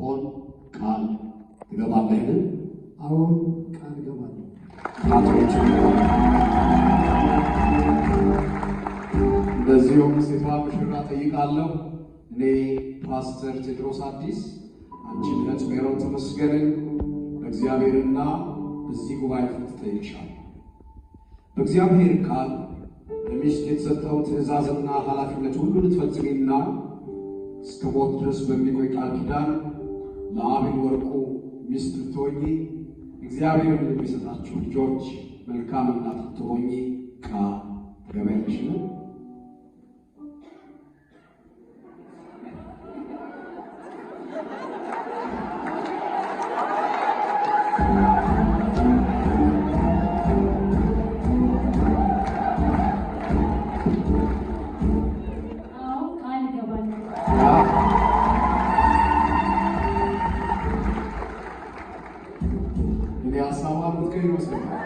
እንደምትሆን ቃል ትገባለህን? አሁን ቃል እገባለሁ። እንደዚሁም ሴቷ ሙሽራ ጠይቃለሁ። እኔ ፓስተር ቴድሮስ አዲስ አንቺን እህት ሜሮን ተመስገንን በእግዚአብሔርና በዚህ ጉባኤ ፊት ጠይቅሻለሁ። በእግዚአብሔር ቃል ለሚስት የተሰጠው ትእዛዝና ኃላፊነት ሁሉ ልትፈጽሚና እስከ ሞት ድረስ በሚቆይ ቃል ኪዳን ለአቤል ወርቁ ሚስት ልትሆኚ እግዚአብሔር ለሚሰጣችሁ ልጆች መልካም እናት ልትሆኚ ቃል ትገቢያለሽን? እኔ ሀሳቧን ምትቀይር ይመስለኛል።